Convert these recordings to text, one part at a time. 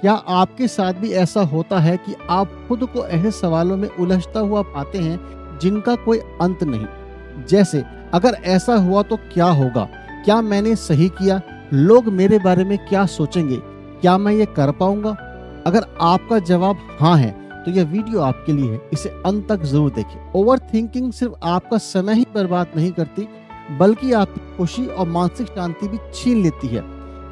क्या आपके साथ भी ऐसा होता है कि आप खुद को ऐसे सवालों में उलझता हुआ पाते हैं जिनका कोई अंत नहीं? जैसे, अगर ऐसा हुआ तो क्या होगा? क्या मैंने सही किया? लोग मेरे बारे में क्या सोचेंगे? क्या मैं ये कर पाऊंगा? अगर आपका जवाब हाँ है तो यह वीडियो आपके लिए है, इसे अंत तक जरूर देखें। ओवर थिंकिंग सिर्फ आपका समय ही बर्बाद नहीं करती, बल्कि आपकी खुशी और मानसिक शांति भी छीन लेती है।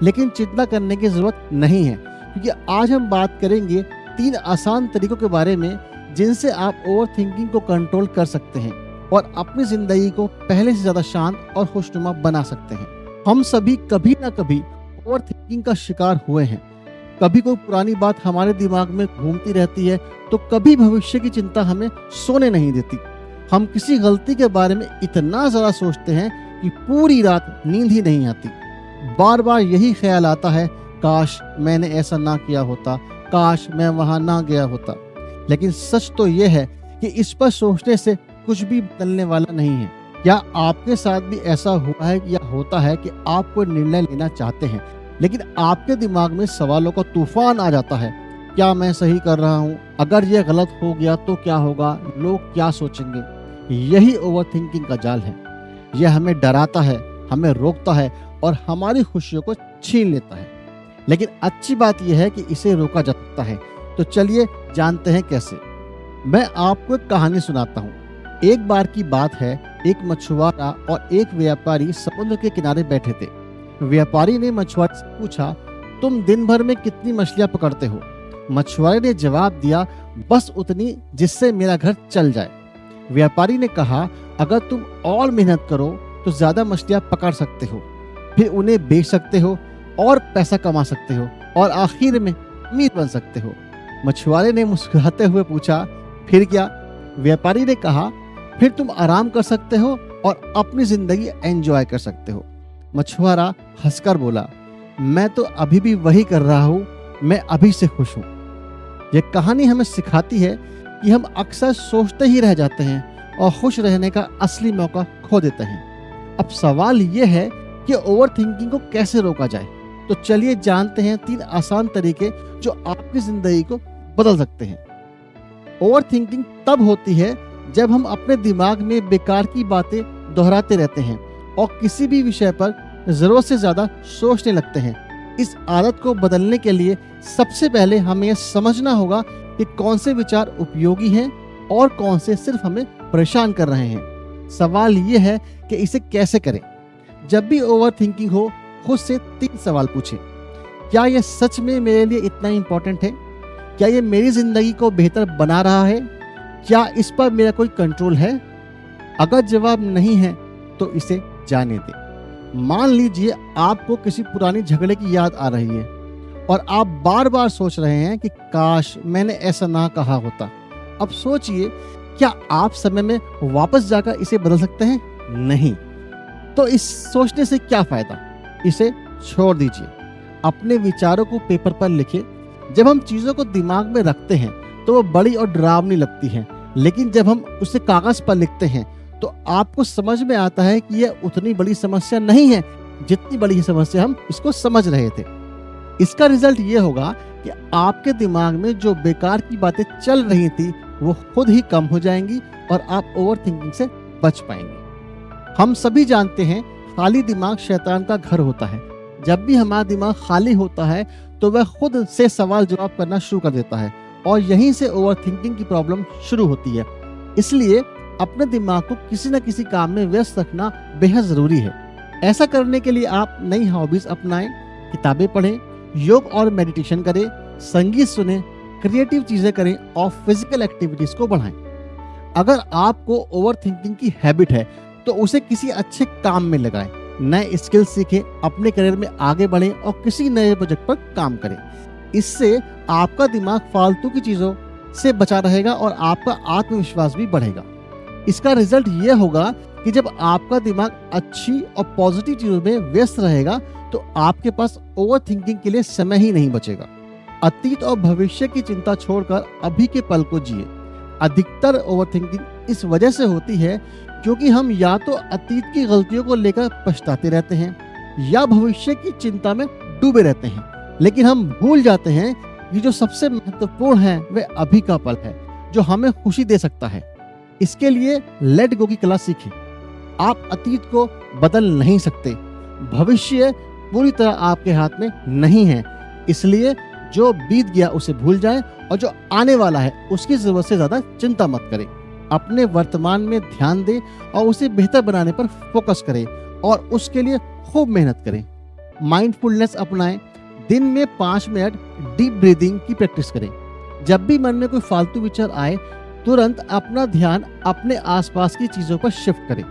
लेकिन चिंता करने की जरूरत नहीं है, क्योंकि आज हम बात करेंगे 3 आसान तरीकों के बारे में जिनसे आप ओवर थिंकिंग को कंट्रोल कर सकते हैं और अपनी जिंदगी को पहले से ज्यादा शांत और खुशनुमा बना सकते हैं। हम सभी कभी ना कभी ओवर थिंकिंग का शिकार हुए हैं। कभी कोई पुरानी बात हमारे दिमाग में घूमती रहती है, तो कभी भविष्य की चिंता हमें सोने नहीं देती। हम किसी गलती के बारे में इतना ज़्यादा सोचते हैं कि पूरी रात नींद ही नहीं आती। बार बार यही ख्याल आता है, काश मैंने ऐसा ना किया होता, काश मैं वहां ना गया होता। लेकिन सच तो यह है कि इस पर सोचने से कुछ भी बदलने वाला नहीं है। क्या आपके साथ भी ऐसा हुआ है या होता है कि आप कोई निर्णय लेना चाहते हैं, लेकिन आपके दिमाग में सवालों का तूफान आ जाता है? क्या मैं सही कर रहा हूँ? अगर यह गलत हो गया तो क्या होगा? लोग क्या सोचेंगे? यही ओवर थिंकिंग का जाल है। यह हमें डराता है, हमें रोकता है और हमारी खुशियों को छीन लेता है। लेकिन अच्छी बात यह है कि इसे रोका जा सकता है। तो चलिए जानते हैं कैसे। मैं आपको एक कहानी सुनाता हूँ। एक बार की बात है, एक मछुआरा और एक व्यापारी समुद्र के किनारे बैठे थे। व्यापारी ने मछुआरे से पूछा, तुम दिन भर में कितनी मछलियां पकड़ते हो? मछुआरे ने जवाब दिया, बस उतनी जिससे मेरा घर चल जाए। व्यापारी ने कहा, अगर तुम और मेहनत करो तो ज्यादा मछलियां पकड़ सकते हो, फिर उन्हें बेच सकते हो और पैसा कमा सकते हो और आखिर में अमीर बन सकते हो। मछुआरे ने मुस्कुराते हुए पूछा, फिर क्या? व्यापारी ने कहा, फिर तुम आराम कर सकते हो और अपनी जिंदगी एंजॉय कर सकते हो। मछुआरा हंसकर बोला, मैं तो अभी भी वही कर रहा हूँ, मैं अभी से खुश हूँ। यह कहानी हमें सिखाती है कि हम अक्सर सोचते ही रह जाते हैं और खुश रहने का असली मौका खो देते हैं। अब सवाल यह है कि ओवर थिंकिंग को कैसे रोका जाए। तो चलिए जानते हैं 3 आसान तरीके जो आपकी जिंदगी को बदल सकते हैं। ओवर थिंकिंग तब होती है जब हम अपने दिमाग में बेकार की बातें दोहराते रहते हैं और किसी भी विषय पर जरूरत से ज्यादा सोचने लगते हैं। इस आदत को बदलने के लिए सबसे पहले हमें यह समझना होगा कि कौन से विचार उपयोगी हैं और कौन से सिर्फ हमें परेशान कर रहे हैं। सवाल यह है कि इसे कैसे करें। जब भी ओवर थिंकिंग हो, खुद से 3 सवाल पूछें। क्या यह सच में मेरे लिए इतना इम्पोर्टेंट है? क्या यह मेरी जिंदगी को बेहतर बना रहा है? क्या इस पर मेरा कोई कंट्रोल है? अगर जवाब नहीं है तो इसे जाने दें। मान लीजिए आपको किसी पुरानी झगड़े की याद आ रही है और आप बार बार सोच रहे हैं कि काश मैंने ऐसा ना कहा होता। अब सोचिए, क्या आप समय में वापस जाकर इसे बदल सकते हैं? नहीं। तो इस सोचने से क्या फायदा? इसे छोड़ दीजिए। अपने विचारों को पेपर पर लिखें। जब हम चीजों को दिमाग में रखते हैं तो वो बड़ी और डरावनी लगती हैं, लेकिन जब हम उसे कागज पर लिखते हैं तो आपको समझ में आता है कि यह उतनी बड़ी समस्या नहीं है जितनी बड़ी समस्या हम इसको समझ रहे थे। इसका रिजल्ट ये होगा कि आपके दिमाग में जो बेकार की बातें चल रही थी वो खुद ही कम हो जाएंगी और आप ओवर थिंकिंग से बच पाएंगे। हम सभी जानते हैं, खाली दिमाग शैतान का घर होता है। जब भी हमारा दिमाग खाली होता है तो वह खुद से सवाल जवाब करना शुरू कर देता है और यहीं से ओवर थिंकिंग की प्रॉब्लम शुरू होती है। इसलिए अपने दिमाग को किसी न किसी काम में व्यस्त रखना बेहद जरूरी है। ऐसा करने के लिए आप नई हॉबीज अपनाएं, किताबें पढ़ें, योग और मेडिटेशन करें, संगीत सुनें, क्रिएटिव चीजें करें और फिजिकल एक्टिविटीज को बढ़ाएं। अगर आपको ओवर थिंकिंग की हैबिट है तो उसे किसी अच्छे काम में लगाएं, नए स्किल सीखें, अपने करियर में आगे बढ़ें और किसी नए प्रोजेक्ट पर काम करें। इससे आपका दिमाग फालतू की चीजों से बचा रहेगा और आपका आत्मविश्वास भी बढ़ेगा। इसका रिजल्ट यह होगा कि जब आपका दिमाग अच्छी और पॉजिटिव चीजों में व्यस्त रहेगा तो आपके पास ओवर थिंकिंग के लिए समय ही नहीं बचेगा। अतीत और भविष्य की चिंता छोड़कर अभी के पल को जिए। अधिकतर ओवर थिंकिंग इस वजह से होती है क्योंकि हम या तो अतीत की गलतियों को लेकर पछताते रहते हैं या भविष्य की चिंता में डूबे रहते हैं, लेकिन हम भूल जाते हैं ये जो सबसे महत्वपूर्ण है वह अभी का पल है जो हमें खुशी दे सकता है। इसके लिए लेट गो की कला सीखें। आप अतीत को बदल नहीं सकते, भविष्य पूरी तरह आपके हाथ में नहीं है, इसलिए जो बीत गया उसे भूल जाएं और जो आने वाला है उसकी जरूरत से ज्यादा चिंता मत करें। अपने वर्तमान में ध्यान दें और उसे बेहतर बनाने पर फोकस करें और उसके लिए खूब मेहनत करें। माइंडफुलनेस अपनाएं। दिन में 5 मिनट डीप ब्रीदिंग की प्रैक्टिस करें। जब भी मन में कोई फालतू विचार आए, तुरंत अपना ध्यान अपने आसपास की चीजों पर शिफ्ट करें।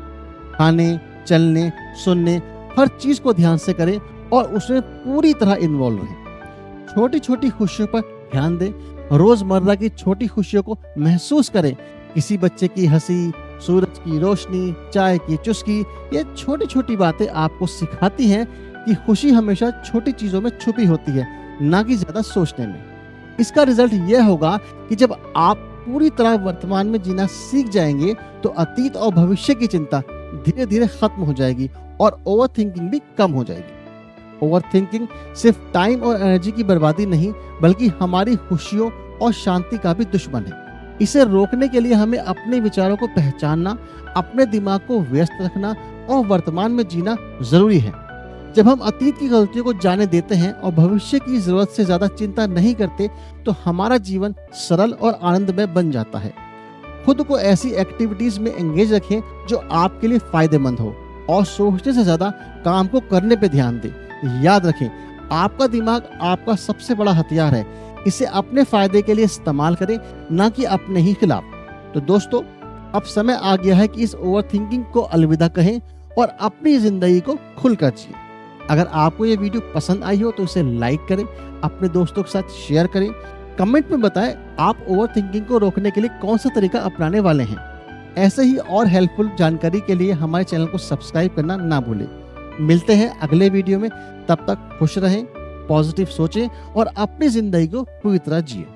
खाने, चलने, सुनने, हर चीज को ध्यान से करें और उसमें पूरी तरह इन्वॉल्व रहें। छोटी छोटी खुशियों पर ध्यान दें। रोजमर्रा की छोटी खुशियों को महसूस करें। किसी बच्चे की हंसी, सूरज की रोशनी, चाय की चुस्की, ये छोटी छोटी बातें आपको सिखाती हैं कि खुशी हमेशा छोटी चीजों में छुपी होती है, ना कि ज्यादा सोचने में। इसका रिजल्ट यह होगा कि जब आप पूरी तरह वर्तमान में जीना सीख जाएंगे तो अतीत और भविष्य की चिंता धीरे धीरे खत्म हो जाएगी और ओवर थिंकिंग भी कम हो जाएगी। ओवर थिंकिंग सिर्फ टाइम और एनर्जी की बर्बादी नहीं, बल्कि हमारी खुशियों और शांति का भी दुश्मन है। इसे रोकने के लिए हमें अपने विचारों को पहचानना, अपने दिमाग को व्यस्त रखना और वर्तमान में जीना जरूरी है। जब हम अतीत की गलतियों को जाने देते हैं और भविष्य की जरूरत से ज्यादा चिंता नहीं करते, तो हमारा जीवन सरल और आनंदमय बन जाता है। खुद को ऐसी एक्टिविटीज में एंगेज रखें जो आपके लिए फायदेमंद हो और सोचने से ज्यादा काम को करने पे ध्यान दें। याद रखें, आपका दिमाग आपका सबसे बड़ा हथियार है। इसे अपने फायदे के लिए इस्तेमाल करें, ना कि अपने ही खिलाफ। तो दोस्तों, अब समय आ गया है कि इस ओवर थिंकिंग को अलविदा कहें और अपनी जिंदगी को खुलकर जिए। अगर आपको ये वीडियो पसंद आई हो तो इसे लाइक करें, अपने दोस्तों के साथ शेयर करें, कमेंट में बताएं आप ओवर थिंकिंग को रोकने के लिए कौन सा तरीका अपनाने वाले हैं। ऐसे ही और हेल्पफुल जानकारी के लिए हमारे चैनल को सब्सक्राइब करना ना भूलें। मिलते हैं अगले वीडियो में, तब तक खुश रहें, पॉजिटिव सोचें और अपनी जिंदगी को पूरी तरह जिए।